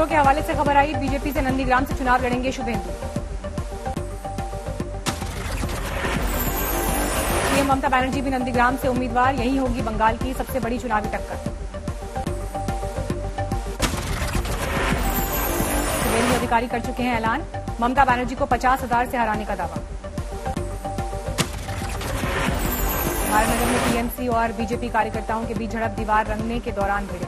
सूत्रों के हवाले से खबर आई, बीजेपी से नंदीग्राम से चुनाव लड़ेंगे शुभेंदु। सीएम ममता बनर्जी भी नंदीग्राम से उम्मीदवार, यही होगी बंगाल की सबसे बड़ी चुनावी टक्कर। शुभेंदु अधिकारी कर चुके हैं ऐलान, ममता बनर्जी को 50,000 से हराने का दावा। नगर में टीएमसी और बीजेपी कार्यकर्ताओं के बीच झड़प, दीवार रंगने के दौरान भिड़े।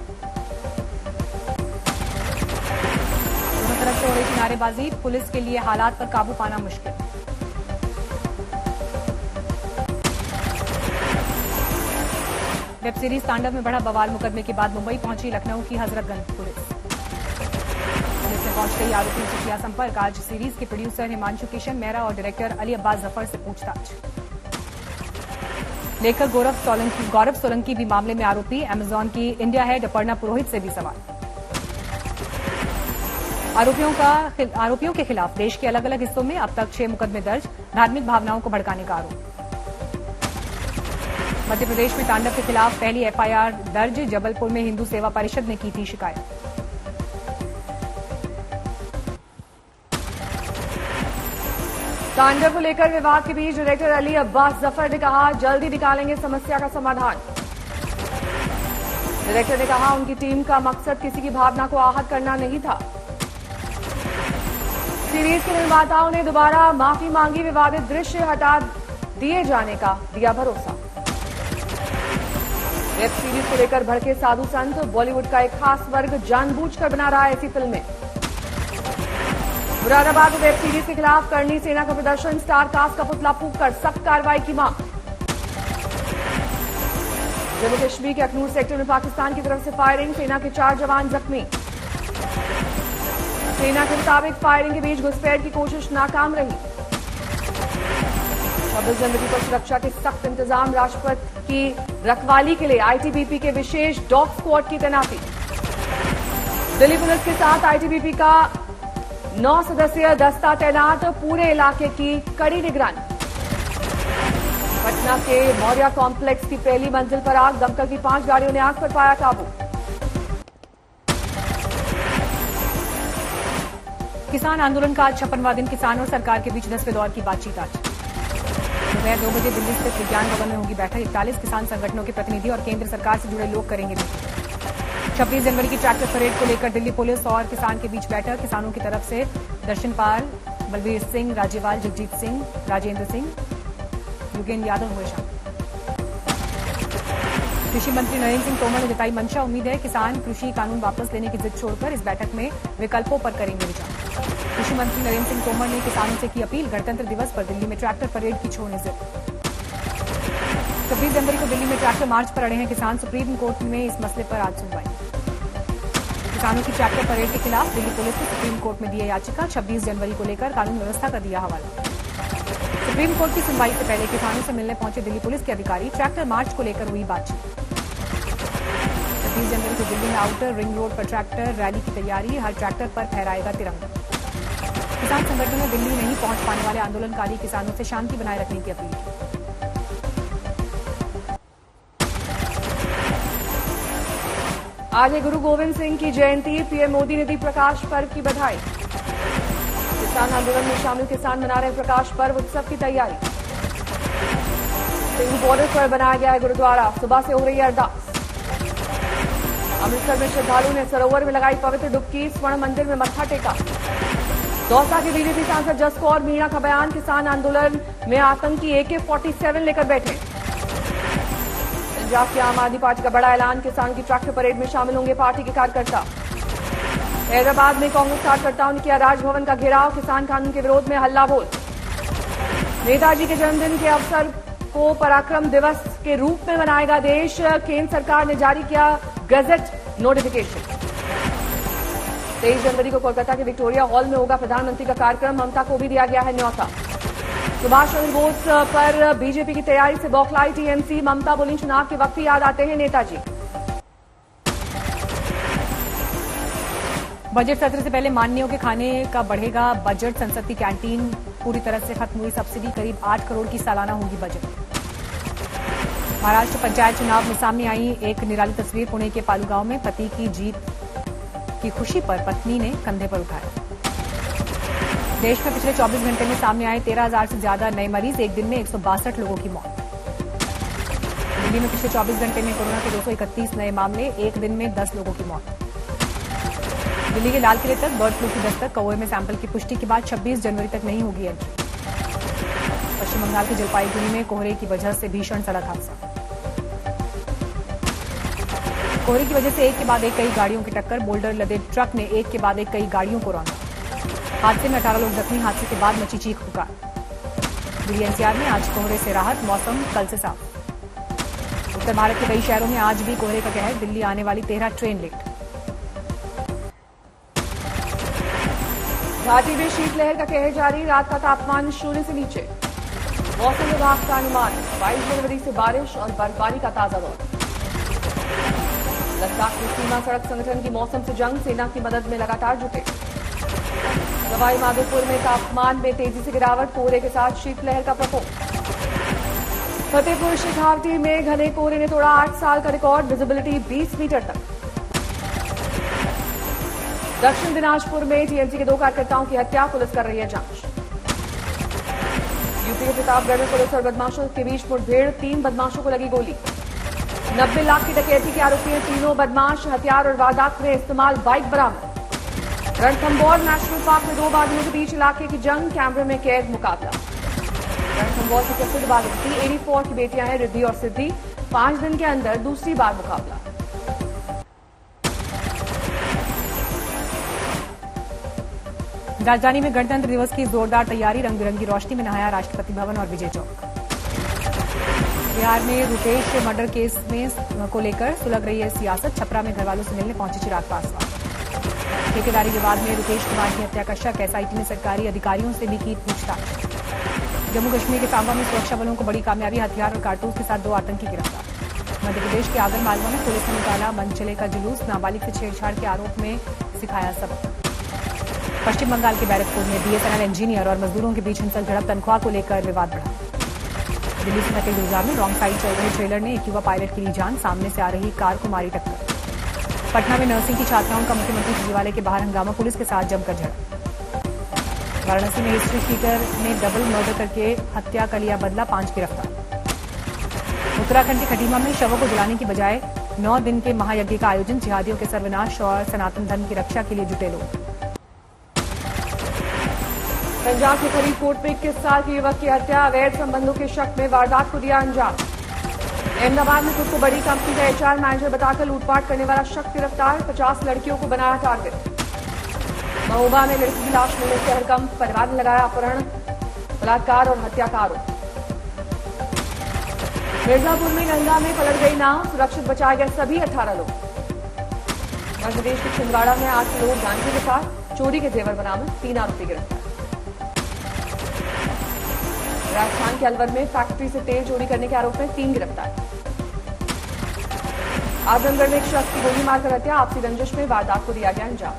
दोनों तरफ से हो रही थी नारेबाजी, पुलिस के लिए हालात पर काबू पाना मुश्किल। वेब सीरीज तांडव में बढ़ा बवाल, मुकदमे के बाद मुंबई पहुंची लखनऊ की हजरतगंज पुलिस ने पहुंच गई आरोपियों से किया संपर्क। आज सीरीज के प्रोड्यूसर हिमांशु किशन मेहरा और डायरेक्टर अली अब्बास जफर से पूछताछ। लेखक गौरव सोलंकी भी मामले में आरोपी, अमेजॉन की इंडिया हेड अपर्णा पुरोहित से भी सवाल। आरोपियों के खिलाफ देश के अलग अलग हिस्सों में अब तक 6 मुकदमे दर्ज, धार्मिक भावनाओं को भड़काने का आरोप। मध्य प्रदेश में तांडव के खिलाफ पहली एफआईआर दर्ज, जबलपुर में हिंदू सेवा परिषद ने की थी शिकायत। तांडव को लेकर विवाद के बीच डायरेक्टर अली अब्बास जफर ने कहा, जल्दी निकालेंगे समस्या का समाधान। डायरेक्टर ने कहा, उनकी टीम का मकसद किसी की भावना को आहत करना नहीं था। सीरीज के निर्माताओं ने दोबारा माफी मांगी, विवादित दृश्य हटा दिए जाने का दिया भरोसा। वेब सीरीज को लेकर भड़के साधु संत, बॉलीवुड का एक खास वर्ग जानबूझकर बना रहा है ऐसी फिल्में। मुरादाबाद में वेब सीरीज के खिलाफ करनी सेना का प्रदर्शन, स्टार कास्ट का पुतला फूंककर सख्त कार्रवाई की मांग। जम्मू कश्मीर के अखनूर सेक्टर में पाकिस्तान की तरफ से फायरिंग, सेना के 4 जवान जख्मी। सेना के मुताबिक फायरिंग के बीच घुसपैठ की कोशिश नाकाम रही। 26 जनवरी पर सुरक्षा के सख्त इंतजाम, राष्ट्रपति की रखवाली के लिए आईटीबीपी के विशेष डॉग स्क्वाड की तैनाती। दिल्ली पुलिस के साथ आईटीबीपी का 9 सदस्यीय दस्ता तैनात, पूरे इलाके की कड़ी निगरानी। पटना के मौर्या कॉम्प्लेक्स की पहली मंजिल पर आग, दमकल की 5 गाड़ियों ने आग पर पाया काबू। किसान आंदोलन का आज 56वां दिन, किसान और सरकार के बीच 10वें दौर की बातचीत। आज दोपहर 2 बजे दिल्ली स्थित विज्ञान भवन में होगी बैठक। 41 किसान संगठनों के प्रतिनिधि और केंद्र सरकार से जुड़े लोग करेंगे मीटिंग। 26 जनवरी की ट्रैक्टर परेड को लेकर दिल्ली पुलिस और किसान के बीच बैठक। किसानों की तरफ से दर्शनपाल, बलबीर सिंह, राज्यपाल जगजीत सिंह, राजेंद्र सिंह, योगेंद्र यादव हुए शामिल। कृषि मंत्री नरेंद्र सिंह तोमर ने जताई मंशा, उम्मीद है किसान कृषि कानून वापस लेने की जिद छोड़कर इस बैठक में विकल्पों पर करेंगे विचार। कृषि मंत्री नरेंद्र सिंह तोमर ने किसानों से की अपील, गणतंत्र दिवस पर दिल्ली में ट्रैक्टर परेड की छोड़ने से। 26 जनवरी को दिल्ली में ट्रैक्टर मार्च पर अड़े हैं किसान, सुप्रीम कोर्ट में इस मसले पर आज सुनवाई। किसानों की ट्रैक्टर परेड के खिलाफ दिल्ली पुलिस ने सुप्रीम कोर्ट में दी है याचिका। 26 जनवरी को लेकर कानून व्यवस्था का दिया हवाला। सुप्रीम कोर्ट की सुनवाई से पहले किसानों से मिलने पहुंचे दिल्ली पुलिस के अधिकारी, ट्रैक्टर मार्च को लेकर हुई बातचीत। 26 जनवरी को दिल्ली में आउटर रिंग रोड पर ट्रैक्टर रैली की तैयारी, हर ट्रैक्टर पर फहराएगा तिरंगा। किसान संगठनों ने दिल्ली नहीं पहुंच पाने वाले आंदोलनकारी किसानों से शांति बनाए रखने की अपील की। आज है गुरु गोविंद सिंह की जयंती, पीएम मोदी ने दी प्रकाश पर्व की बधाई। किसान आंदोलन में शामिल किसान मना रहे प्रकाश पर्व उत्सव की तैयारी। सिंह बॉर्डर पर बनाया गया है गुरुद्वारा, सुबह से हो रही है अरदास। अमृतसर में श्रद्धालुओं ने सरोवर में लगाई पवित्र डुबकी, स्वर्ण मंदिर में मत्था टेका। दौसा के बीजेपी सांसद जस कौर मीणा का बयान, किसान आंदोलन में आतंकी AK-47 लेकर बैठे। पंजाब की आम आदमी पार्टी का बड़ा ऐलान, किसान की ट्रैक्टर परेड में शामिल होंगे पार्टी के कार्यकर्ता। हैदराबाद में कांग्रेस कार्यकर्ताओं ने किया राजभवन का घेराव, किसान कानून के विरोध में हल्ला बोल। नेताजी के जन्मदिन के अवसर को पराक्रम दिवस के रूप में मनाएगा देश, केंद्र सरकार ने जारी किया गजट नोटिफिकेशन। 23 जनवरी को कोलकाता के विक्टोरिया हॉल में होगा प्रधानमंत्री का कार्यक्रम, ममता को भी दिया गया है न्योता। सुभाष चंद्र बोस पर बीजेपी की तैयारी से बौखलाई टीएमसी, ममता बोली चुनाव के वक्त ही याद आते हैं नेताजी। बजट सत्र से पहले माननीयों के खाने का बढ़ेगा बजट, संसद की कैंटीन पूरी तरह से खत्म हुई सब्सिडी, करीब 8 करोड़ की सालाना होगी बजट। महाराष्ट्र पंचायत चुनाव में सामने आई एक निराली तस्वीर, पुणे के पालू गांव में पति की जीत की खुशी पर पत्नी ने कंधे पर उठाया। देश में पिछले 24 घंटे में सामने आए 13,000 से ज्यादा नए मरीज, एक दिन में 162 लोगों की मौत। दिल्ली में पिछले 24 घंटे में कोरोना के 231 नए मामले, एक दिन में 10 लोगों की मौत। दिल्ली के लाल किले तक बर्ड फ्लू की दस्तक, कौवे में सैंपल की पुष्टि के बाद 26 जनवरी तक नहीं होगी एंट्री। पश्चिम बंगाल के जलपाईगुड़ी में कोहरे की वजह से भीषण सड़क हादसा। कोहरे की वजह से एक के बाद एक कई गाड़ियों की टक्कर, बोल्डर लदे ट्रक ने एक के बाद एक कई गाड़ियों को रौंदा। हादसे में 18 लोग जख्मी, हादसे के बाद मची चीख पुकार। दिल्ली एनसीआर में आज कोहरे से राहत, मौसम कल से साफ। उत्तर भारत के कई शहरों में आज भी कोहरे का कहर, दिल्ली आने वाली 13 ट्रेन लेट। घाटी में शीतलहर का कहर जारी, रात का तापमान 0 से नीचे। मौसम विभाग का अनुमान 22 जनवरी से बारिश और बर्फबारी का ताजा दौर। लद्दाख में सीमा सड़क संगठन की मौसम से जंग, सेना की मदद में लगातार जुटे। सवाई माधोपुर में तापमान में तेजी से गिरावट, कोहरे के साथ शीतलहर का प्रकोप। फतेहपुर शेखावटी में घने कोहरे ने तोड़ा 8 साल का रिकॉर्ड, विजिबिलिटी 20 मीटर तक। दक्षिण दिनाजपुर में टीएमसी के 2 कार्यकर्ताओं की हत्या, पुलिस कर रही है जांच। यूपी के प्रतापगढ़ में पुलिस और बदमाशों के बीच मुठभेड़, 3 बदमाशों को लगी गोली। 90 लाख की डकैती के आरोपी हैं तीनों बदमाश, हथियार और वारदात में इस्तेमाल बाइक बरामद। रणथंभौर नेशनल पार्क में 2 बाघियों के बीच इलाके की जंग, कैमरे में कैद मुकाबला। रणथंभौर की प्रसिद्ध बाघ 84 की बेटियां हैं रिद्धि और सिद्धि, 5 दिन के अंदर दूसरी बार मुकाबला। राजधानी में गणतंत्र दिवस की जोरदार तैयारी, रंग बिरंगी रोशनी में नहाया राष्ट्रपति भवन और विजय चौक। बिहार में रुपेश मर्डर केस में को लेकर सुलग रही है सियासत, छपरा में घरवालों से मिलने पहुंचे चिराग पासवान। ठेकेदारी विवाद में रुपेश कुमार की हत्या का शक, एसआईटी ने सरकारी अधिकारियों से भी की पूछताछ। जम्मू कश्मीर के सांबा में सुरक्षा बलों को बड़ी कामयाबी, हथियार और कारतूस के साथ 2 आतंकी गिरफ्तार। मध्य प्रदेश के आगर मालवा में पुलिस ने निकाला मनचले का जुलूस, नाबालिग से छेड़छाड़ के आरोप में सिखाया सबक। पश्चिम बंगाल के बैरकपुर में बीएसएनएल इंजीनियर और मजदूरों के बीच हिंसक झड़प, तनख्वाह को लेकर विवाद बढ़ा। दिल्ली से सटे गुलजार में रॉन्ग साइड चल रहे ट्रेलर ने एक युवा पायलट की ली जान, सामने से आ रही कार को मारी टक्कर। पटना में नर्सिंग की छात्राओं का मुख्यमंत्री सचिवालय के बाहर हंगामा, पुलिस के साथ जमकर झड़प। वाराणसी में हिस्ट्री शीटर ने डबल मर्डर करके हत्या का लिया बदला, 5 गिरफ्तार। उत्तराखंड के खटीमा में शवों को जलाने की बजाय 9 दिन के महायज्ञ का आयोजन, जिहादियों के सर्वनाश और सनातन धर्म की रक्षा के लिए जुटे लोग। पंजाब के फरीदकोट में 21 साल के युवक की हत्या, अवैध संबंधों के शक में वारदात को दिया अंजाम। अहमदाबाद में खुद को बड़ी कंपनी का एचआर मैनेजर बताकर लूटपाट करने वाला शख्स गिरफ्तार, 50 लड़कियों को बनाया टारगेट। महोबा में लड़की की लाश मिलने से हड़कंप, परिवार ने लगाया अपहरण, बलात्कार और हत्या का आरोप। मिर्जापुर में गंगा में पलट गई नाव, सुरक्षित बचाए गए सभी 18 लोग। मध्य प्रदेश के छिंदवाड़ा में 8 लोग गांजे के साथ चोरी के जेवर बरामद, 3 आरोपी गिरफ्तार। राजस्थान के अलवर में फैक्ट्री से तेल चोरी करने के आरोप में 3 गिरफ्तार। आजमगढ़ में एक शख्स की गोली मारकर हत्या, आपसी रंजिश में वारदात को दिया गया अंजाम।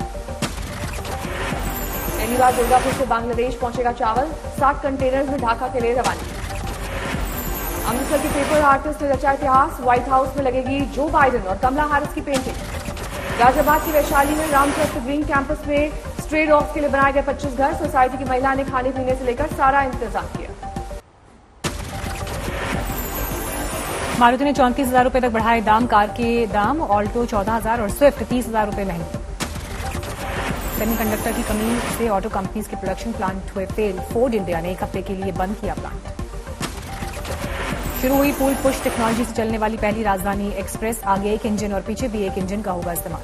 पहली बार दुर्गापुर से बांग्लादेश पहुंचेगा चावल, 60 कंटेनर्स में ढाका के लिए रवानगी। अमृतसर के पेपर आर्टिस्ट ने रचा इतिहास, व्हाइट हाउस में लगेगी जो बाइडेन और कमला हैरिस की पेंटिंग। गाजियाबाद की वैशाली में रामकृष्ण ग्रीन कैंपस में स्ट्रे डॉग्स के लिए बनाए गए 25 घर, सोसाइटी की महिला ने खाने पीने से लेकर सारा इंतजाम किया। मारुति ने 34,000 रुपए तक बढ़ाए दाम, कार के दाम, ऑल्टो 14,000 और स्विफ्ट 30,000 रुपए महंगी। सेमीकंडक्टर की कमी से ऑटो कंपनीज के प्रोडक्शन प्लांट हुए फेल, फोर्ड इंडिया ने 1 हफ्ते के लिए बंद किया प्लांट। शुरू हुई पुल पुश टेक्नोलॉजी से चलने वाली पहली राजधानी एक्सप्रेस, आगे एक इंजन और पीछे भी एक इंजन का होगा इस्तेमाल।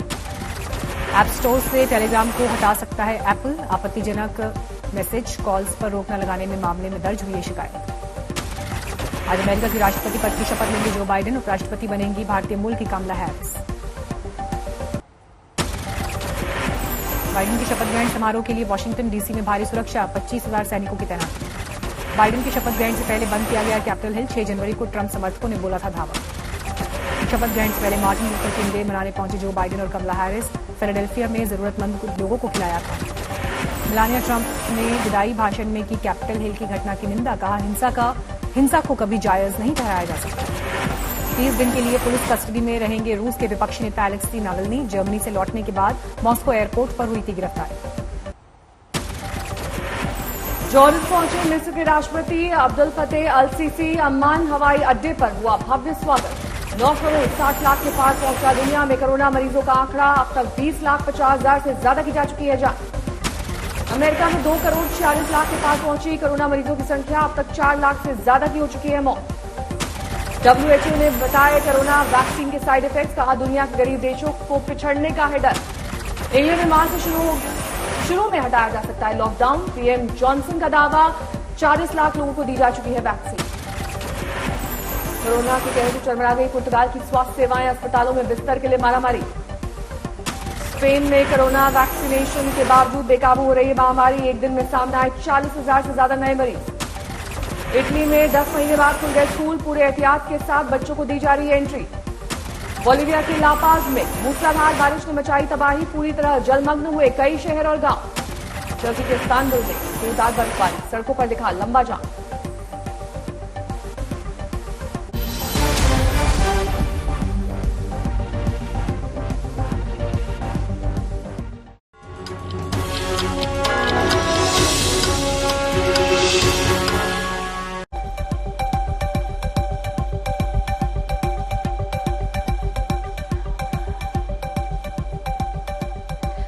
ऐप स्टोर से टेलीग्राम को हटा सकता है एप्पल, आपत्तिजनक मैसेज कॉल्स पर रोक न लगाने में मामले में दर्ज हुई है शिकायत। आज अमेरिका की राष्ट्रपति पद की शपथ लेंगे जो बाइडेन, उपराष्ट्रपति बनेंगी भारतीय मूल की कमला हैरिस। बाइडेन की शपथ ग्रहण समारोह के लिए वॉशिंगटन डीसी में भारी सुरक्षा, 25,000 सैनिकों की तैनाती। बाइडेन की शपथ ग्रहण से पहले बंद किया गया कैपिटल हिल, 6 जनवरी को ट्रंप समर्थकों ने बोला था धावा। शपथ ग्रहण से पहले मार्टिन लूथर किंग डे मनाने पहुंचे जो बाइडेन और कमला हैरिस, फिलाडेल्फिया में जरूरतमंद लोगों को खिलाया था। मेलानिया ट्रंप ने विदाई भाषण में की कैपिटल हिल की घटना की निंदा, कहा हिंसा को कभी जायज नहीं ठहराया जा सकता। 30 दिन के लिए पुलिस कस्टडी में रहेंगे रूस के विपक्षी नेता अलेक्सी नावल्नी। जर्मनी से लौटने के बाद मॉस्को एयरपोर्ट पर हुई थी गिरफ्तारी। जॉर्डन पहुंचे मिस्र के राष्ट्रपति अब्दुल फतेह अल सीसी। अम्मान हवाई अड्डे पर हुआ भव्य स्वागत। 9 करोड़ 60 लाख के पार पहुंचा। दुनिया में कोरोना मरीजों का आंकड़ा अब तक 20,50,000 से ज्यादा की जा चुकी है जांच। अमेरिका में 2 करोड़ 46 लाख के पार पहुंची। कोरोना मरीजों की संख्या अब तक 4 लाख से ज्यादा की हो चुकी है मौत। WHO ने बताया कोरोना वैक्सीन के साइड इफेक्ट्स। कहा दुनिया के गरीब देशों को पिछड़ने का है डर। इंग्लैंड में मार्च से शुरू में हटाया जा सकता है लॉकडाउन। पीएम जॉनसन का दावा 40 लाख लोगों को दी जा चुकी है वैक्सीन। कोरोना के कहर से चरमरा गई पुर्तगाल की स्वास्थ्य सेवाएं। अस्पतालों में बिस्तर के लिए मारामारी। स्पेन में कोरोना वैक्सीनेशन के बावजूद बेकाबू हो रही है महामारी। एक दिन में सामने आए 40,000 से ज्यादा नए मरीज। इटली में 10 महीने बाद खुल गए स्कूल। पूरे एहतियात के साथ बच्चों को दी जा रही है एंट्री। बोलिविया की लापाज में मूसलाधार बारिश ने मचाई तबाही। पूरी तरह जलमग्न हुए कई शहर और गांव। टर्की के इस्तांबुल में जोरदार बर्फबारी। सड़कों पर दिखा लंबा जाम।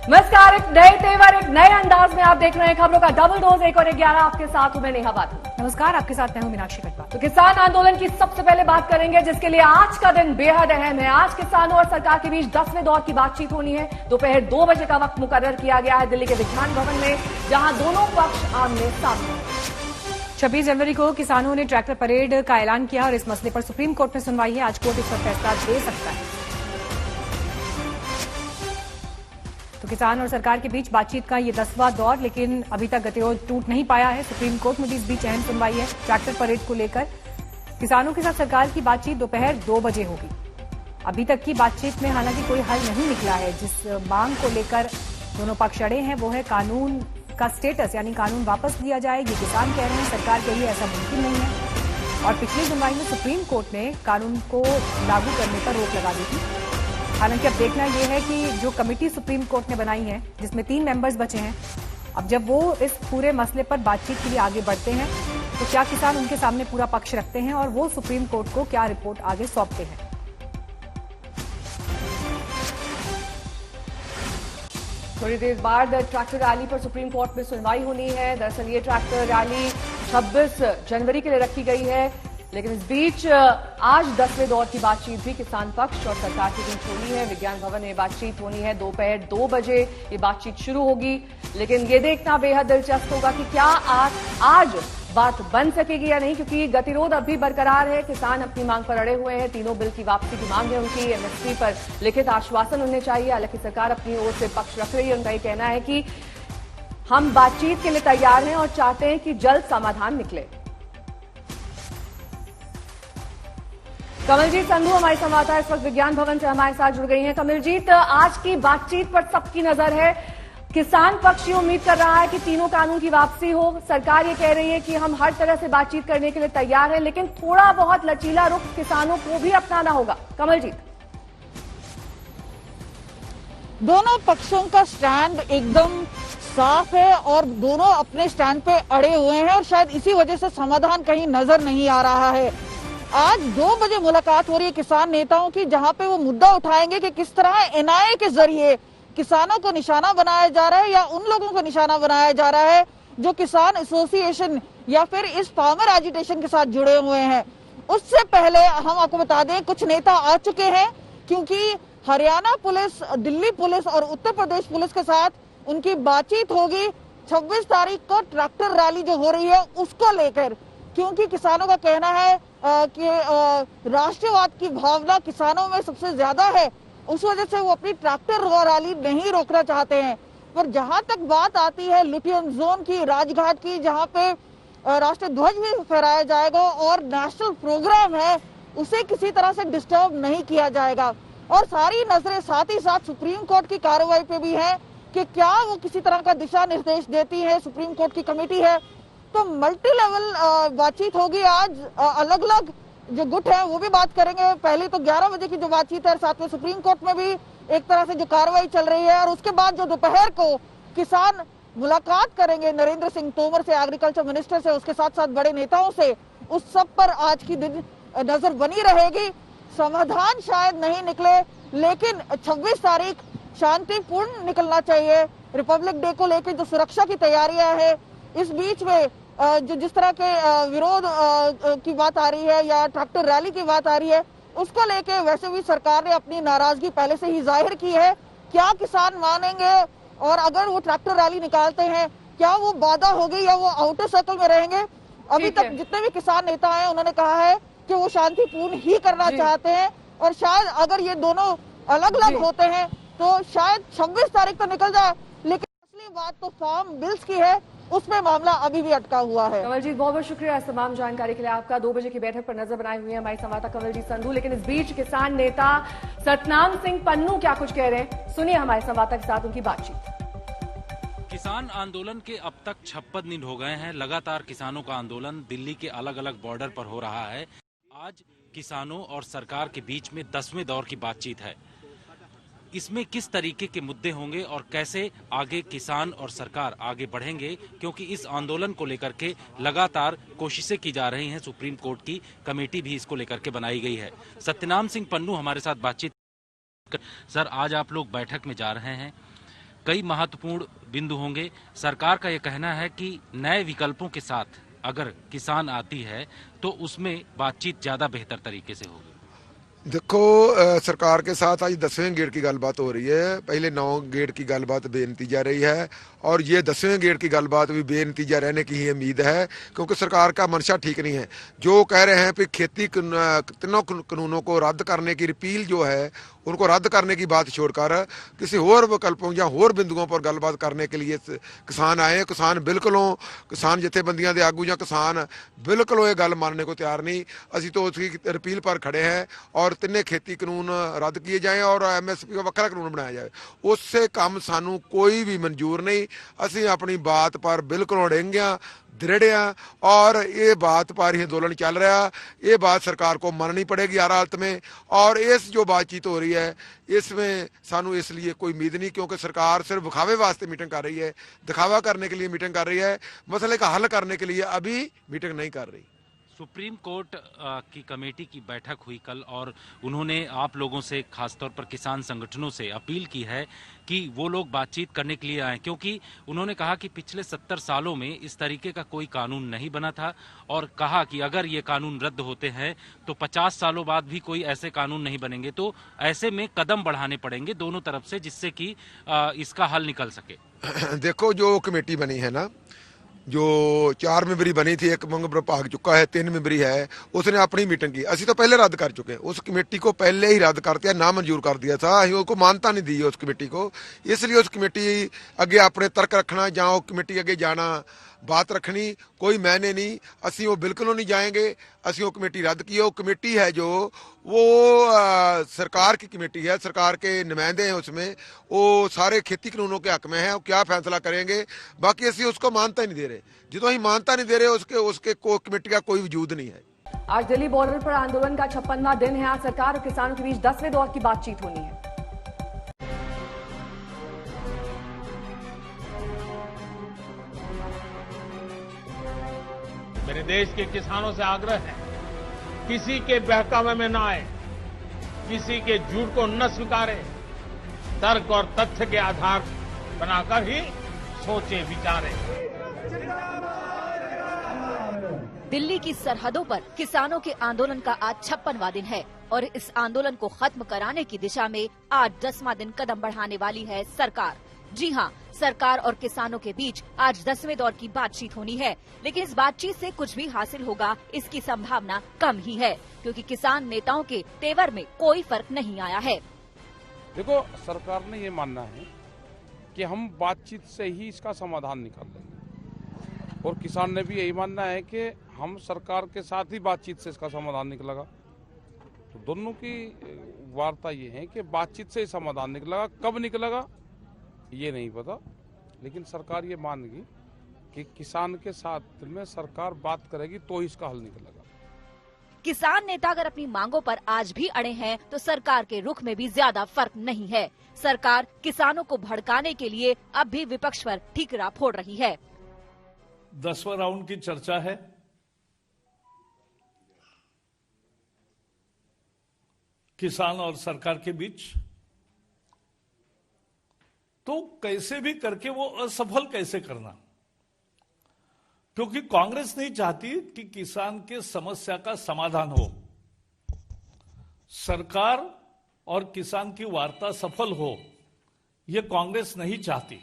नमस्कार, एक नए तेवर एक नए अंदाज में आप देख रहे हैं खबरों का डबल डोज। 1 और 11 आपके साथ हूं मैं नेहा बाथू। नमस्कार, आपके साथ मैं हूं मीनाक्षी कटवा। तो किसान आंदोलन की सबसे पहले बात करेंगे, जिसके लिए आज का दिन बेहद अहम है। आज किसानों और सरकार के बीच 10वें दौर की बातचीत होनी है। दोपहर 2 बजे का वक्त मुकर्रर किया गया है दिल्ली के विज्ञान भवन में, जहां दोनों पक्ष आमने सामने। 26 जनवरी को किसानों ने ट्रैक्टर परेड का ऐलान किया और इस मसले पर सुप्रीम कोर्ट में सुनवाई है। आज कोर्ट इस पर फैसला दे सकता है। तो किसान और सरकार के बीच बातचीत का ये 10वां दौर, लेकिन अभी तक गतिरोध टूट नहीं पाया है। सुप्रीम कोर्ट में भी इस बीच अहम सुनवाई है ट्रैक्टर परेड को लेकर। किसानों के साथ सरकार की बातचीत दोपहर 2 बजे होगी। अभी तक की बातचीत में हालांकि कोई हल नहीं निकला है। जिस मांग को लेकर दोनों पक्ष अड़े हैं वो है कानून का स्टेटस, यानी कानून वापस लिया जाए। ये किसान कह रहे हैं, सरकार के लिए ऐसा मुमकिन नहीं है। और पिछली सुनवाई में सुप्रीम कोर्ट ने कानून को लागू करने पर रोक लगा दी थी। हालांकि अब देखना यह है कि जो कमेटी सुप्रीम कोर्ट ने बनाई है, जिसमें 3 मेंबर्स बचे हैं, अब जब वो इस पूरे मसले पर बातचीत के लिए आगे बढ़ते हैं तो क्या किसान उनके सामने पूरा पक्ष रखते हैं और वो सुप्रीम कोर्ट को क्या रिपोर्ट आगे सौंपते हैं। थोड़ी देर बाद ट्रैक्टर रैली पर सुप्रीम कोर्ट में सुनवाई होनी है। दरअसल ये ट्रैक्टर रैली 26 जनवरी के लिए रखी गई है, लेकिन इस बीच आज 10वें दौर की बातचीत भी किसान पक्ष और सरकार के बीच होनी है। विज्ञान भवन में बातचीत होनी है। दोपहर 2 बजे ये बातचीत शुरू होगी, लेकिन ये देखना बेहद दिलचस्प होगा कि क्या आज बात बन सकेगी या नहीं, क्योंकि गतिरोध अभी बरकरार है। किसान अपनी मांग पर अड़े हुए हैं। तीनों बिल की वापसी की मांग है उनकी। एमएसपी पर लिखित आश्वासन उन्हें चाहिए। हालांकि सरकार अपनी ओर से पक्ष रख रही है। उनका ये कहना है कि हम बातचीत के लिए तैयार हैं और चाहते हैं कि जल्द समाधान निकले। कमलजीत संधू हमारी संवाददाता इस वक्त विज्ञान भवन से हमारे साथ जुड़ गई हैं। कमलजीत, आज की बातचीत पर सबकी नजर है। किसान पक्ष ये उम्मीद कर रहा है कि तीनों कानून की वापसी हो। सरकार ये कह रही है कि हम हर तरह से बातचीत करने के लिए तैयार हैं, लेकिन थोड़ा बहुत लचीला रुख किसानों को भी अपनाना होगा। कमलजीत, दोनों पक्षों का स्टैंड एकदम साफ है और दोनों अपने स्टैंड पे अड़े हुए हैं और शायद इसी वजह से समाधान कहीं नजर नहीं आ रहा है। आज 2 बजे मुलाकात हो रही है किसान नेताओं की, जहां पे वो मुद्दा उठाएंगे कि किस तरह एनआईए के जरिए किसानों को निशाना बनाया जा रहा है या उन लोगों को निशाना बनाया जा रहा है जो किसान एसोसिएशन या फिर इस फार्मर एजिटेशन के साथ जुड़े हुए हैं। उससे पहले हम आपको बता दें, कुछ नेता आ चुके हैं, क्योंकि हरियाणा पुलिस, दिल्ली पुलिस और उत्तर प्रदेश पुलिस के साथ उनकी बातचीत होगी 26 तारीख को ट्रैक्टर रैली जो हो रही है उसको लेकर। क्योंकि किसानों का कहना है कि राष्ट्रवाद की भावना किसानों में सबसे ज्यादा है, उस वजह से वो अपनी ट्रैक्टर रैली नहीं रोकना चाहते हैं। पर जहां तक बात आती है लुटियन जोन की, राजघाट की, जहां पे राष्ट्र ध्वज भी फहराया जाएगा और नेशनल प्रोग्राम है उसे किसी तरह से डिस्टर्ब नहीं किया जाएगा। और सारी नजरें साथ ही साथ सुप्रीम कोर्ट की कार्रवाई पे भी है कि क्या वो किसी तरह का दिशा निर्देश देती है। सुप्रीम कोर्ट की कमेटी है तो मल्टी लेवल बातचीत होगी आज। अलग अलग जो गुट है वो भी बात करेंगे। पहले तो 11 बजे की जो बातचीत है, साथ में सुप्रीम कोर्ट में भी एक तरह से जो कार्रवाई चल रही है, और उसके बाद जो दोपहर को किसान मुलाकात करेंगे नरेंद्र सिंह तोमर से, एग्रीकल्चर मिनिस्टर से, उसके साथ साथ बड़े नेताओं से, उस सब पर आज की दिन नजर बनी रहेगी। समाधान शायद नहीं निकले, लेकिन 26 तारीख शांतिपूर्ण निकलना चाहिए। रिपब्लिक डे को लेकर जो सुरक्षा की तैयारियां है, इस बीच में जो जिस तरह के विरोध की बात आ रही है या ट्रैक्टर रैली की बात आ रही है, उसको लेके वैसे भी सरकार ने अपनी नाराजगी पहले से ही जाहिर की है। क्या किसान मानेंगे, और अगर वो ट्रैक्टर रैली निकालते हैं, क्या वो बाधा होगी या वो आउटर सर्कल में रहेंगे? अभी तक जितने भी किसान नेता हैं उन्होंने कहा है कि वो शांतिपूर्ण ही करना चाहते हैं, और शायद अगर ये दोनों अलग अलग होते हैं तो शायद 26 तारीख तो निकल जाए, लेकिन असली बात तो फार्म बिल्स की है, उसमें मामला अभी भी अटका हुआ है। कमलजीत, बहुत बहुत शुक्रिया इस तमाम जानकारी के लिए आपका। 2 बजे की बैठक पर नजर बनाए हुए हैं हमारे संवाददाता कमलजीत संधू। लेकिन इस बीच किसान नेता सतनाम सिंह पन्नू क्या कुछ कह रहे हैं, सुनिए हमारे संवाददाता के साथ उनकी बातचीत। किसान आंदोलन के अब तक 56 दिन हो गए हैं। लगातार किसानों का आंदोलन दिल्ली के अलग अलग बॉर्डर पर हो रहा है। आज किसानों और सरकार के बीच में 10वें दौर की बातचीत है। इसमें किस तरीके के मुद्दे होंगे और कैसे आगे किसान और सरकार आगे बढ़ेंगे, क्योंकि इस आंदोलन को लेकर के लगातार कोशिशें की जा रही हैं। सुप्रीम कोर्ट की कमेटी भी इसको लेकर के बनाई गई है। सत्यनाम सिंह पन्नू हमारे साथ बातचीत। सर, आज आप लोग बैठक में जा रहे हैं, कई महत्वपूर्ण बिंदु होंगे। सरकार का यह कहना है कि नए विकल्पों के साथ अगर किसान आती है तो उसमें बातचीत ज्यादा बेहतर तरीके से होगी। देखो, सरकार के साथ आज 10वें गेड़ की गलबात हो रही है। पहले 9 गेड़ की गलबात बेनतीजा रही है, और ये 10वें गेड़ की गलबात भी बेनतीजा रहने की ही उम्मीद है, क्योंकि सरकार का मंशा ठीक नहीं है। जो कह रहे हैं कि खेती तीनों कानूनों को रद्द करने की रिपील जो है, उनको रद्द करने की बात छोड़कर किसी और विकल्पों या होर बिंदुओं पर गलबात करने के लिए किसान आए। किसान बिल्कुलों, किसान जथेबंदियां दे आगू या किसान बिल्कुल ये गल मानने को तैयार नहीं। असी तो उसकी रिपील पर खड़े हैं, और तिन्ने खेती कानून रद्द किए जाए और MSP का वक्रा कानून बनाया जाए। उससे काम सानू कोई भी मंजूर नहीं। असी अपनी बात पर बिल्कुल अड़ेंगे, दृढ़, और ये बात पर ही आंदोलन चल रहा। ये बात सरकार को माननी पड़ेगी हर हालत में। और इस जो बातचीत हो रही है, इसमें सानू इसलिए कोई उम्मीद नहीं, क्योंकि सरकार सिर्फ दिखावे वास्ते मीटिंग कर रही है, दिखावा करने के लिए मीटिंग कर रही है, मसले का हल करने के लिए अभी मीटिंग नहीं कर रही। सुप्रीम कोर्ट की कमेटी की बैठक हुई कल, और उन्होंने आप लोगों से, खासतौर पर किसान संगठनों से अपील की है कि वो लोग बातचीत करने के लिए आए, क्योंकि उन्होंने कहा कि पिछले 70 सालों में इस तरीके का कोई कानून नहीं बना था, और कहा कि अगर ये कानून रद्द होते हैं तो 50 सालों बाद भी कोई ऐसे कानून नहीं बनेंगे। तो ऐसे में कदम बढ़ाने पड़ेंगे दोनों तरफ से, जिससे कि इसका हल निकल सके। देखो, जो कमेटी बनी है ना, जो 4 मेंबरी बनी थी, 1 मेंबर भाग चुका है, 3 मेंबरी है, उसने अपनी मीटिंग की। असी तो पहले रद्द कर चुके हैं, उस कमेटी को पहले ही रद्द कर दिया, ना मंजूर कर दिया था। उसको मानता नहीं दी उस कमेटी को, इसलिए उस कमेटी अगे अपने तर्क रखना, जहाँ कमेटी अगे जाना, बात रखनी, कोई मैंने नहीं। असी वो बिल्कुल नहीं जाएंगे। असी वो कमेटी रद्द की है। वो कमेटी है जो वो सरकार की कमेटी है, सरकार के नुमाइंदे हैं उसमें, वो सारे खेती कानूनों के हक में है। वो क्या फैसला करेंगे, बाकी असी उसको मानता ही नहीं दे रहे। जो ही मानता नहीं दे रहे, उसके कमेटी का कोई वजूद नहीं है। आज दिल्ली बॉर्डर पर आंदोलन का 56वां दिन है। आज सरकार और किसानों के बीच 10वें दौर की बातचीत होनी है। मेरे देश के किसानों से आग्रह है, किसी के बहकावे में न आए, किसी के झूठ को न स्वीकारे, तर्क और तथ्य के आधार बनाकर ही सोचे विचारे। दिल्ली की सरहदों पर किसानों के आंदोलन का आज 56वां दिन है, और इस आंदोलन को खत्म कराने की दिशा में आज 10वां दिन कदम बढ़ाने वाली है सरकार। जी हाँ, सरकार और किसानों के बीच आज 10वें दौर की बातचीत होनी है, लेकिन इस बातचीत से कुछ भी हासिल होगा इसकी संभावना कम ही है, क्योंकि किसान नेताओं के तेवर में कोई फर्क नहीं आया है। देखो, सरकार ने ये मानना है कि हम बातचीत से ही इसका समाधान निकाल लेंगे, और किसान ने भी यही मानना है कि हम सरकार के साथ ही बातचीत से इसका समाधान निकलेगा। तो दोनों की वार्ता ये है कि बातचीत से ही समाधान निकलेगा। कब निकलेगा ये नहीं पता, लेकिन सरकार ये मानेगी कि किसान के साथ में सरकार बात करेगी तो ही इसका हल निकलेगा। किसान नेता अगर अपनी मांगों पर आज भी अड़े हैं तो सरकार के रुख में भी ज्यादा फर्क नहीं है। सरकार किसानों को भड़काने के लिए अब भी विपक्ष पर ठीकरा फोड़ रही है। 10वां राउंड की चर्चा है। किसान और सरकार के बीच, तो कैसे भी करके वो असफल कैसे करना, क्योंकि कांग्रेस नहीं चाहती कि किसान के समस्या का समाधान हो। सरकार और किसान की वार्ता सफल हो, ये कांग्रेस नहीं चाहती।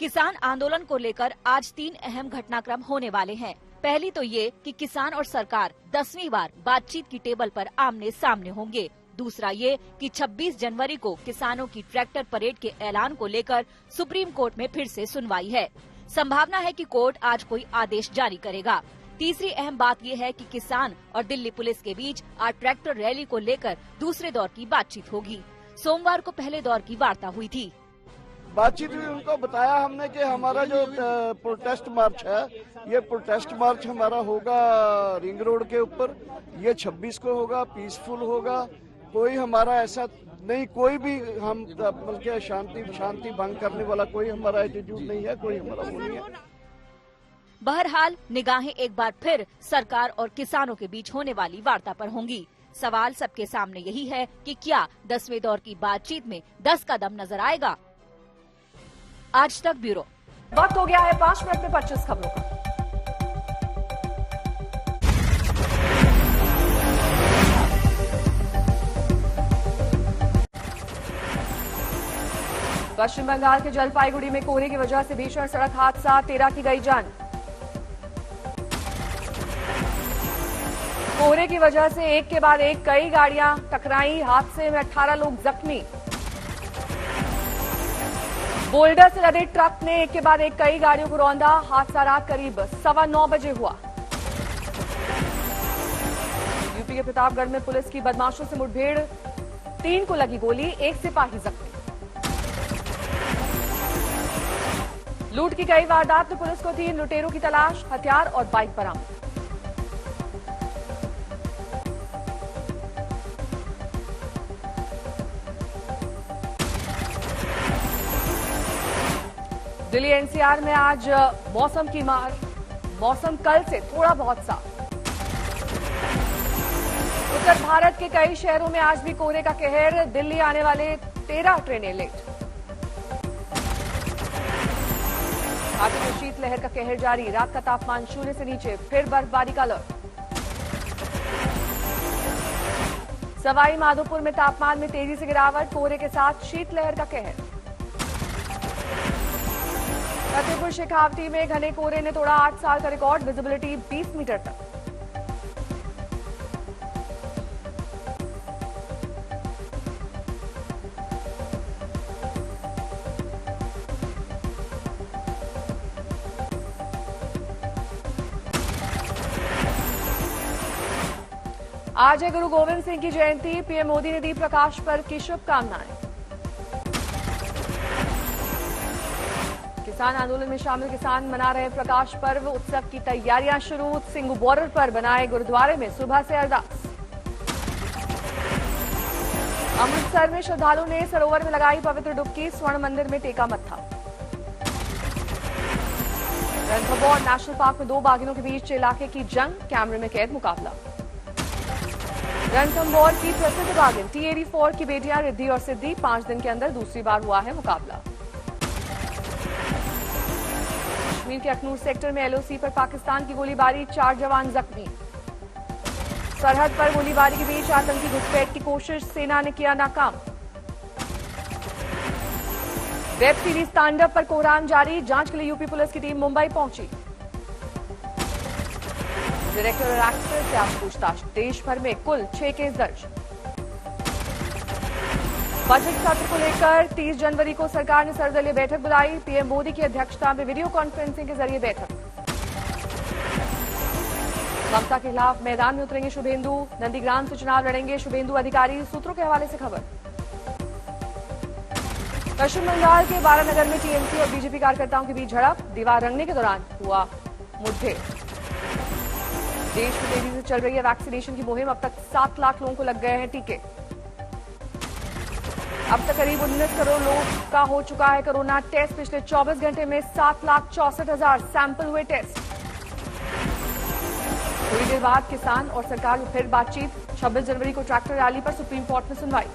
किसान आंदोलन को लेकर आज 3 अहम घटनाक्रम होने वाले हैं। पहली तो ये कि किसान और सरकार 10वीं बार बातचीत की टेबल पर आमने सामने होंगे। दूसरा ये कि 26 जनवरी को किसानों की ट्रैक्टर परेड के ऐलान को लेकर सुप्रीम कोर्ट में फिर से सुनवाई है। संभावना है कि कोर्ट आज कोई आदेश जारी करेगा। तीसरी अहम बात यह है कि किसान और दिल्ली पुलिस के बीच आज ट्रैक्टर रैली को लेकर दूसरे दौर की बातचीत होगी। सोमवार को पहले दौर की वार्ता हुई थी। बातचीत में उनको बताया हमने कि हमारा जो प्रोटेस्ट मार्च है, ये प्रोटेस्ट मार्च हमारा होगा रिंग रोड के ऊपर। ये 26 को होगा, पीसफुल होगा। कोई हमारा ऐसा नहीं, कोई भी हम बल्कि शांति भंग करने वाला कोई हमारा एटीट्यूड नहीं है, कोई हमारा वो नहीं है। बहरहाल निगाहें एक बार फिर सरकार और किसानों के बीच होने वाली वार्ता पर होंगी। सवाल सबके सामने यही है कि क्या 10वें दौर की बातचीत में 10 का दम नजर आएगा। आज तक ब्यूरो। वक्त हो गया है 5 मिनट में 25 खबरों का। पश्चिम बंगाल के जलपाईगुड़ी में कोहरे की वजह से भीषण सड़क हादसा, 13 की गई जान। कोहरे की वजह से एक के बाद एक कई गाड़ियां टकराई। हादसे में 18 लोग जख्मी। बोल्डर से लदे ट्रक ने एक के बाद एक कई गाड़ियों को रौंदा। हादसा रात करीब 9:15 बजे हुआ। यूपी के प्रतापगढ़ में पुलिस की बदमाशों से मुठभेड़, 3 को लगी गोली, 1 सिपाही जख्मी। लूट की कई वारदात में पुलिस को 3 लुटेरों की तलाश, हथियार और बाइक बरामद। दिल्ली एनसीआर में आज मौसम की मार, मौसम कल से थोड़ा बहुत साफ। उत्तर भारत के कई शहरों में आज भी कोहरे का कहर, दिल्ली आने वाले 13 ट्रेनें लेट। घाटी में शीतलहर का कहर जारी, रात का तापमान 0 से नीचे, फिर बर्फबारी का अलर्ट। सवाई माधोपुर में तापमान में तेजी से गिरावट, कोहरे के साथ शीतलहर का कहर। फतेहपुर शेखावटी में घने कोहरे ने तोड़ा 8 साल का रिकॉर्ड, विजिबिलिटी 20 मीटर तक। आज है गुरु गोविंद सिंह की जयंती, पीएम मोदी ने दी प्रकाश पर्व की शुभकामनाएं। किसान आंदोलन में शामिल किसान मना रहे प्रकाश पर्व, उत्सव की तैयारियां शुरू। सिंगू बॉर्डर पर बनाए गुरुद्वारे में सुबह से अरदास। अमृतसर में श्रद्धालुओं ने सरोवर में लगाई पवित्र डुबकी, स्वर्ण मंदिर में टेका मत्था। रणथंभौर नेशनल पार्क में 2 बाघिनों के बीच इलाके की जंग, कैमरे में कैद मुकाबला। रणथंभौर की प्रसिद्ध बाघिन T84 की बेटियां रिद्धि और सिद्धि, 5 दिन के अंदर दूसरी बार हुआ है मुकाबला। कश्मीर के अखनूर सेक्टर में LOC पर पाकिस्तान की गोलीबारी, 4 जवान जख्मी। सरहद पर गोलीबारी के बीच आतंकी घुसपैठ की कोशिश, सेना ने किया नाकाम। वेब सीरीज तांडव पर कोहराम जारी, जांच के लिए यूपी पुलिस की टीम मुंबई पहुंची। डायरेक्टर और एक्टर से आज पूछताछ, देश भर में कुल 6 केस दर्ज। बजट सत्र को लेकर 30 जनवरी को सरकार ने सर्वदलीय बैठक बुलाई, पीएम मोदी की अध्यक्षता में वीडियो कॉन्फ्रेंसिंग के जरिए बैठक। ममता के खिलाफ मैदान में उतरेंगे शुभेंदु, नंदीग्राम से चुनाव लड़ेंगे शुभेंदु अधिकारी, सूत्रों के हवाले से खबर। पश्चिम बंगाल के बारानगर में टीएमसी और बीजेपी कार्यकर्ताओं के बीच झड़प, दीवार रंगने के दौरान हुआ मुठभेड़। देश में तेजी से चल रही है वैक्सीनेशन की मुहिम। अब तक 7 लाख लोगों को लग गए हैं टीके। अब तक करीब 19 करोड़ लोगों का हो चुका है कोरोना टेस्ट। पिछले 24 घंटे में 7,64,000 सैंपल हुए टेस्ट। थोड़ी देर बाद किसान और सरकार में फिर बातचीत। 26 जनवरी को ट्रैक्टर रैली पर सुप्रीम कोर्ट में सुनवाई।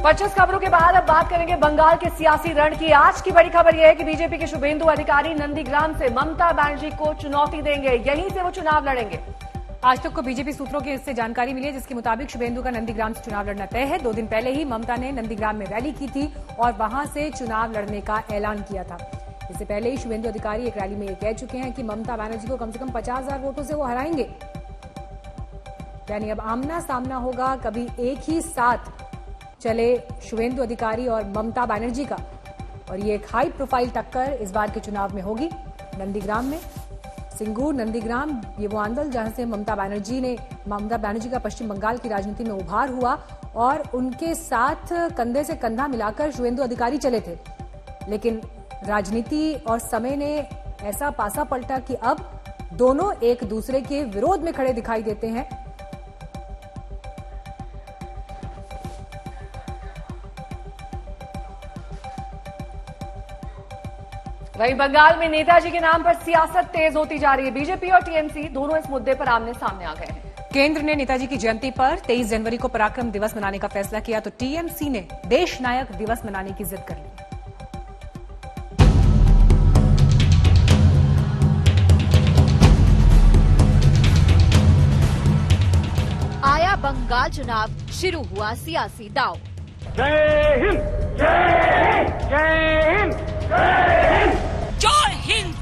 पचास खबरों के बाद अब बात करेंगे बंगाल के सियासी रण की। आज की बड़ी खबर यह है कि बीजेपी के शुभेंदु अधिकारी नंदीग्राम से ममता बनर्जी को चुनौती देंगे। यहीं से वो चुनाव लड़ेंगे। आज तक को बीजेपी सूत्रों की इससे जानकारी मिली है, जिसके मुताबिक शुभेंदु का नंदीग्राम से चुनाव लड़ना तय है। 2 दिन पहले ही ममता ने नंदीग्राम में रैली की थी और वहां से चुनाव लड़ने का ऐलान किया था। इससे पहले ही शुभेंदु अधिकारी एक रैली में ये कह चुके हैं कि ममता बनर्जी को कम से कम 50,000 वोटों से वो हराएंगे। यानी अब आमना सामना होगा, कभी एक ही साथ चले शुभेंदु अधिकारी और ममता बनर्जी का। और ये एक हाई प्रोफाइल टक्कर इस बार के चुनाव में होगी। नंदीग्राम में सिंगूर नंदीग्राम ये वो आंदोलन जहां से ममता बनर्जी का पश्चिम बंगाल की राजनीति में उभार हुआ और उनके साथ कंधे से कंधा मिलाकर शुभेंदु अधिकारी चले थे। लेकिन राजनीति और समय ने ऐसा पासा पलटा कि अब दोनों एक दूसरे के विरोध में खड़े दिखाई देते हैं। वहीं बंगाल में नेताजी के नाम पर सियासत तेज होती जा रही है। बीजेपी और टीएमसी दोनों इस मुद्दे पर आमने सामने आ गए हैं। केंद्र ने नेताजी की जयंती पर 23 जनवरी को पराक्रम दिवस मनाने का फैसला किया, तो टीएमसी ने देश नायक दिवस मनाने की जिद कर ली। आया बंगाल चुनाव, शुरू हुआ सियासी दांव। जय हिंद, जय हिंद, जय हिंद, जय हिंद,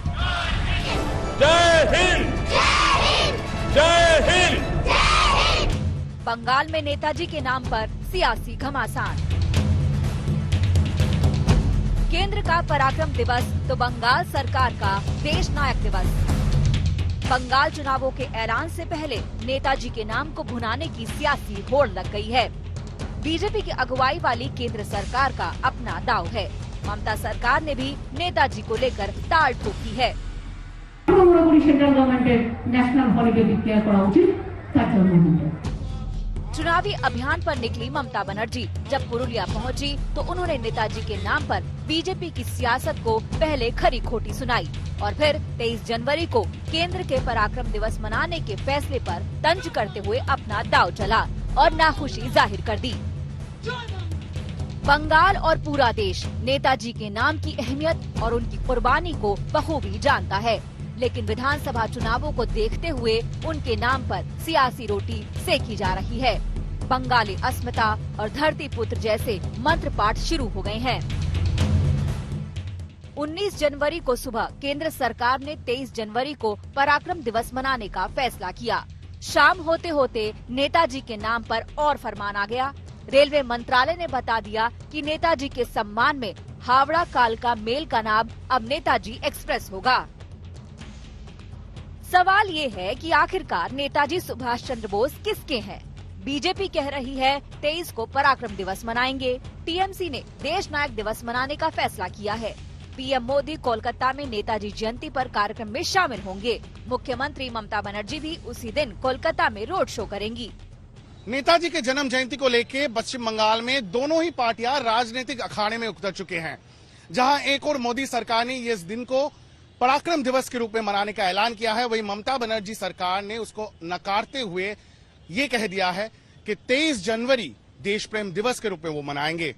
जय हिंद, जय हिंद, जय हिंद। बंगाल में नेताजी के नाम पर सियासी घमासान। केंद्र का पराक्रम दिवस तो बंगाल सरकार का देश नायक दिवस। बंगाल चुनावों के ऐलान से पहले नेताजी के नाम को भुनाने की सियासी होड़ लग गई है। बीजेपी की अगुवाई वाली केंद्र सरकार का अपना दांव है। ममता सरकार ने भी नेताजी को लेकर ताल ठोकी है। चुनावी अभियान पर निकली ममता बनर्जी जब पुरुलिया पहुंची तो उन्होंने नेताजी के नाम पर बीजेपी की सियासत को पहले खरी खोटी सुनाई और फिर 23 जनवरी को केंद्र के पराक्रम दिवस मनाने के फैसले पर तंज करते हुए अपना दांव चला और नाखुशी जाहिर कर दी। बंगाल और पूरा देश नेताजी के नाम की अहमियत और उनकी कुर्बानी को बखूबी जानता है, लेकिन विधानसभा चुनावों को देखते हुए उनके नाम पर सियासी रोटी सेकी जा रही है। बंगाली अस्मिता और धरती पुत्र जैसे मंत्र पाठ शुरू हो गए हैं। 19 जनवरी को सुबह केंद्र सरकार ने 23 जनवरी को पराक्रम दिवस मनाने का फैसला किया। शाम होते होते नेताजी के नाम पर और फरमान आ गया। रेलवे मंत्रालय ने बता दिया कि नेताजी के सम्मान में हावड़ा कालका मेल का नाम अब नेताजी एक्सप्रेस होगा। सवाल ये है कि आखिरकार नेताजी सुभाष चंद्र बोस किसके हैं? बीजेपी कह रही है 23 को पराक्रम दिवस मनाएंगे। टीएमसी ने देश नायक दिवस मनाने का फैसला किया है। पीएम मोदी कोलकाता में नेताजी जयंती पर कार्यक्रम में शामिल होंगे। मुख्यमंत्री ममता बनर्जी भी उसी दिन कोलकाता में रोड शो करेंगी। नेताजी के जन्म जयंती को लेकर पश्चिम बंगाल में दोनों ही पार्टियां राजनीतिक अखाड़े में उतर चुके हैं। जहां एक और मोदी सरकार ने इस दिन को पराक्रम दिवस के रूप में मनाने का ऐलान किया है, वहीं ममता बनर्जी सरकार ने उसको नकारते हुए ये कह दिया है कि 23 जनवरी देश प्रेम दिवस के रूप में वो मनाएंगे।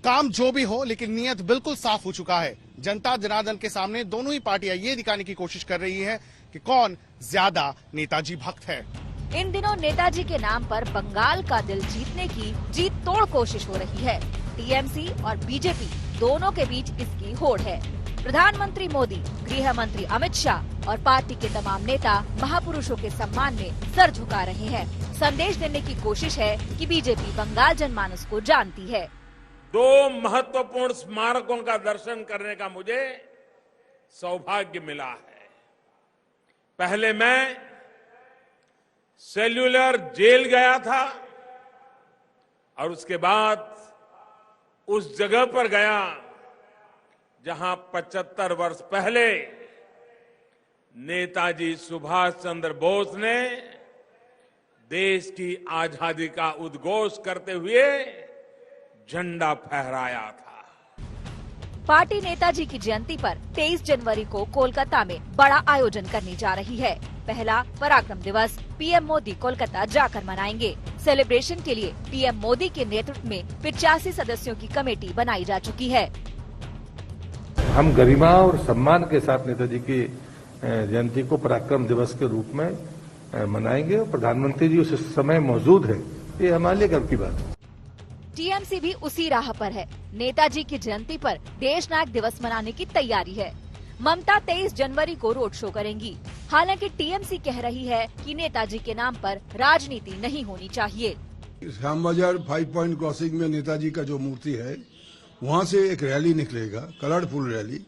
काम जो भी हो, लेकिन नियत बिल्कुल साफ हो चुका है। जनता जनार्दन के सामने दोनों ही पार्टियां ये दिखाने की कोशिश कर रही है कि कौन ज्यादा नेताजी भक्त है। इन दिनों नेताजी के नाम पर बंगाल का दिल जीतने की जीत तोड़ कोशिश हो रही है। टीएमसी और बीजेपी दोनों के बीच इसकी होड़ है। प्रधानमंत्री मोदी, गृह मंत्री अमित शाह, और पार्टी के तमाम नेता महापुरुषों के सम्मान में सर झुका रहे हैं। संदेश देने की कोशिश है कि बीजेपी बंगाल जनमानस को जानती है। 2 महत्वपूर्ण स्मारकों का दर्शन करने का मुझे सौभाग्य मिला है। पहले मैं सेल्यूलर जेल गया था और उसके बाद उस जगह पर गया जहां 75 वर्ष पहले नेताजी सुभाष चंद्र बोस ने देश की आजादी का उद्घोष करते हुए झंडा फहराया था। पार्टी नेताजी की जयंती पर 23 जनवरी को कोलकाता में बड़ा आयोजन करने जा रही है। पहला पराक्रम दिवस पीएम मोदी कोलकाता जाकर मनाएंगे। सेलिब्रेशन के लिए पीएम मोदी के नेतृत्व में 85 सदस्यों की कमेटी बनाई जा चुकी है। हम गरिमा और सम्मान के साथ नेताजी की जयंती को पराक्रम दिवस के रूप में मनाएंगे और प्रधानमंत्री जी उस समय मौजूद है, ये हमारे लिए गर्व की बात है। टीएमसी भी उसी राह पर है। नेताजी की जयंती पर देश नायक दिवस मनाने की तैयारी है। ममता 23 जनवरी को रोड शो करेंगी। हालांकि टीएमसी कह रही है कि नेताजी के नाम पर राजनीति नहीं होनी चाहिए। श्याम बाजार 5 पॉइंट क्रॉसिंग में नेताजी का जो मूर्ति है, वहाँ से एक रैली निकलेगा, कलरफुल रैली।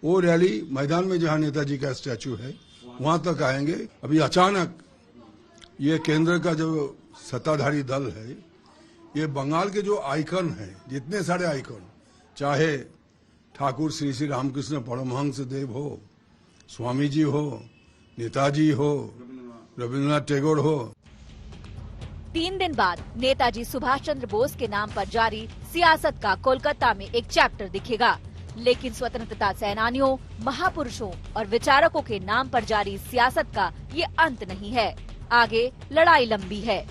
वो रैली मैदान में जहाँ नेताजी का स्टैचू है वहाँ तक आएंगे। अभी अचानक ये केंद्र का जो सत्ताधारी दल है, ये बंगाल के जो आइकन है, जितने सारे आइकन, चाहे ठाकुर श्री श्री रामकृष्ण परमहंस देव हो, स्वामी जी हो, नेताजी हो, रविन्द्रनाथ टैगोर हो। 3 दिन बाद नेताजी सुभाष चंद्र बोस के नाम पर जारी सियासत का कोलकाता में एक चैप्टर दिखेगा। लेकिन स्वतंत्रता सेनानियों, महापुरुषों और विचारकों के नाम पर जारी सियासत का ये अंत नहीं है। आगे लड़ाई लंबी है।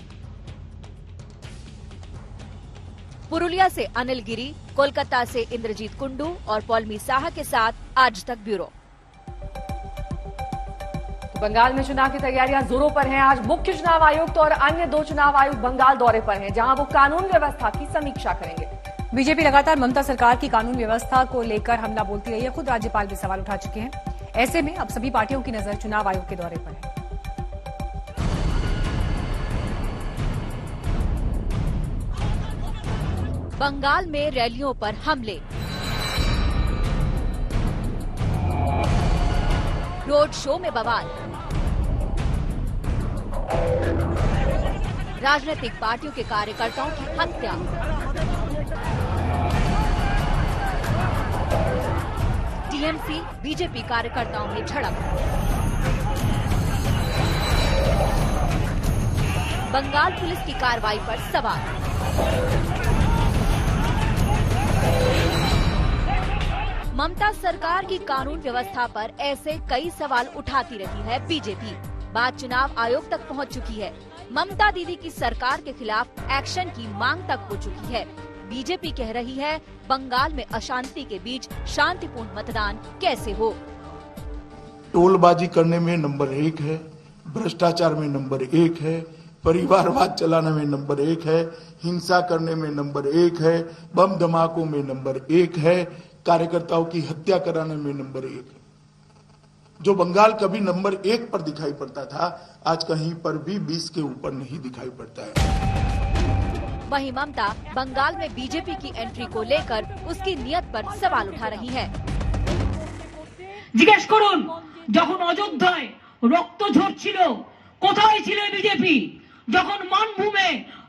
पुरुलिया से अनिल गिरी, कोलकाता से इंद्रजीत कुंडू और पौलमी साहा के साथ आज तक ब्यूरो। तो बंगाल में चुनाव की तैयारियां जोरों पर हैं। आज मुख्य चुनाव आयुक्त और अन्य 2 चुनाव आयुक्त बंगाल दौरे पर हैं, जहां वो कानून व्यवस्था की समीक्षा करेंगे। बीजेपी लगातार ममता सरकार की कानून व्यवस्था को लेकर हमला बोलती रही है। खुद राज्यपाल भी सवाल उठा चुके हैं। ऐसे में अब सभी पार्टियों की नजर चुनाव आयोग के दौरे पर है। बंगाल में रैलियों पर हमले, रोड शो में बवाल, राजनीतिक पार्टियों के कार्यकर्ताओं की हत्या, टीएमसी बीजेपी कार्यकर्ताओं में झड़प, बंगाल पुलिस की कार्रवाई पर सवाल। ममता सरकार की कानून व्यवस्था पर ऐसे कई सवाल उठाती रही है बीजेपी। बात चुनाव आयोग तक पहुंच चुकी है। ममता दीदी की सरकार के खिलाफ एक्शन की मांग तक हो चुकी है। बीजेपी कह रही है बंगाल में अशांति के बीच शांतिपूर्ण मतदान कैसे हो। टोलबाजी करने में नंबर 1 है, भ्रष्टाचार में नंबर 1 है, परिवारवाद चलाने में नंबर 1 है, हिंसा करने में नंबर 1 है, बम धमाकों में नंबर 1 है, कार्यकर्ताओं की हत्या कराने में नंबर 1 है। जो बंगाल कभी नंबर 1 पर दिखाई पड़ता था, आज कहीं पर भी 20 के ऊपर नहीं दिखाई पड़ता है। वहीं ममता बंगाल में बीजेपी की एंट्री को लेकर उसकी नियत पर सवाल उठा रही हैं। जिज्ञेस करुन, যখন অযোধ্যায় রক্ত ঝরছিল কোথায় ছিলে বিজেপি? যখন মানভূমে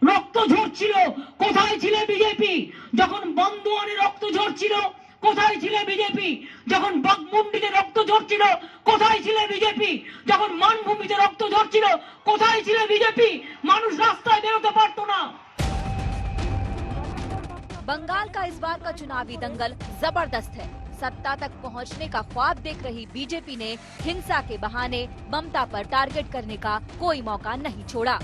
রক্ত ঝরছিল কোথায় ছিলে বিজেপি? যখন বন্দুয়ানে রক্ত ঝরছিল কোথায় ছিলে বিজেপি? যখন বাগমুন্ডিতে রক্ত ঝরছিল কোথায় ছিলে বিজেপি? যখন মানভূমিতে রক্ত ঝরছিল কোথায় ছিলে বিজেপি? মানুষ রাস্তায় বেরোতে পারতো না। बंगाल का इस बार का चुनावी दंगल जबरदस्त है। सत्ता तक पहुंचने का ख्वाब देख रही बीजेपी ने हिंसा के बहाने ममता पर टारगेट करने का कोई मौका नहीं छोड़ा।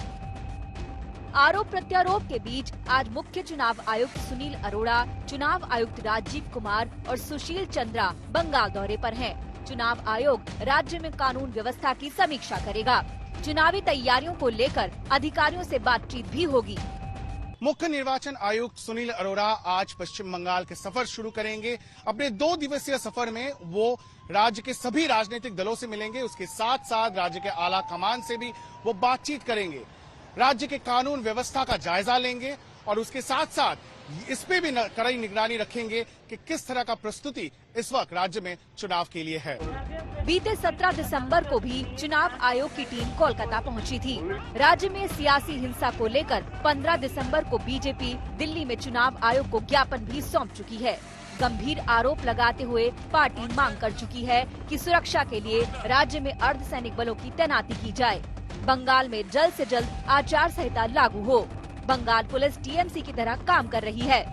आरोप प्रत्यारोप के बीच आज मुख्य चुनाव आयुक्त सुनील अरोड़ा, चुनाव आयुक्त राजीव कुमार और सुशील चंद्रा बंगाल दौरे पर हैं। चुनाव आयोग राज्य में कानून व्यवस्था की समीक्षा करेगा। चुनावी तैयारियों को लेकर अधिकारियों से बातचीत भी होगी। मुख्य निर्वाचन आयुक्त सुनील अरोड़ा आज पश्चिम बंगाल के सफर शुरू करेंगे। अपने 2 दिवसीय सफर में वो राज्य के सभी राजनीतिक दलों से मिलेंगे, उसके साथ साथ राज्य के आला कमान से भी वो बातचीत करेंगे, राज्य के कानून व्यवस्था का जायजा लेंगे और उसके साथ साथ इस पे भी कड़ी निगरानी रखेंगे कि किस तरह का प्रस्तुति इस वक्त राज्य में चुनाव के लिए है। बीते 17 दिसंबर को भी चुनाव आयोग की टीम कोलकाता पहुंची थी। राज्य में सियासी हिंसा को लेकर 15 दिसंबर को बीजेपी दिल्ली में चुनाव आयोग को ज्ञापन भी सौंप चुकी है। गंभीर आरोप लगाते हुए पार्टी मांग कर चुकी है कि सुरक्षा के लिए राज्य में अर्धसैनिक बलों की तैनाती की जाए। बंगाल में जल्द से जल्द आचार संहिता लागू हो। बंगाल पुलिस टीएमसी की तरह काम कर रही है।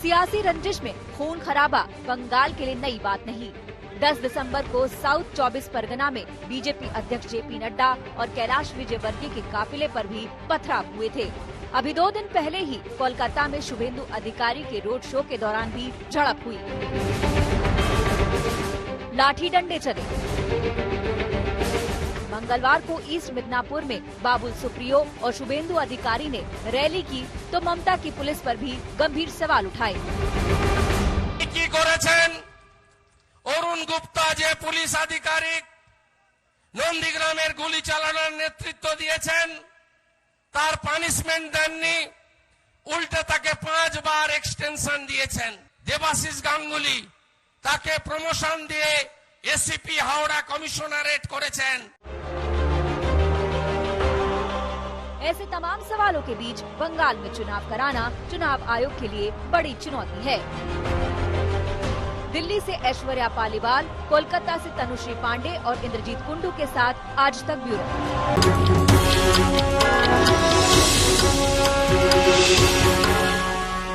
सियासी रंजिश में खून खराबा बंगाल के लिए नई बात नहीं। 10 दिसंबर को साउथ 24 परगना में बीजेपी अध्यक्ष जेपी नड्डा और कैलाश विजयवर्गीय के काफिले पर भी पथराव हुए थे। अभी 2 दिन पहले ही कोलकाता में शुभेंदु अधिकारी के रोड शो के दौरान भी झड़प हुई। लाठी डंडे चले। मंगलवार को ईस्ट मिदनापुर में बाबुल सुप्रियो और शुभेंदु अधिकारी ने रैली की तो ममता की पुलिस पर भी गंभीर सवाल उठाए। অরুণ গুপ্তা যে পুলিশ আধিকারিক নন্দীগ্রামের গুলি চালানোর নেতৃত্ব দিয়েছেন তার পানিশমেন্ট দেননি, উল্টে তাকে 5 বার এক্সটেনশন দিয়েছেন। দেবাশিস গাঙ্গুলি তাকে প্রমোশন দিয়ে এসিপি হাওড়া কমিশনারেট করেছেন। ऐसे तमाम सवालों के बीच बंगाल में चुनाव कराना चुनाव आयोग के लिए बड़ी चुनौती है। दिल्ली से ऐश्वर्या पालीवाल, कोलकाता से तनुश्री पांडे और इंद्रजीत कुंडू के साथ आज तक ब्यूरो।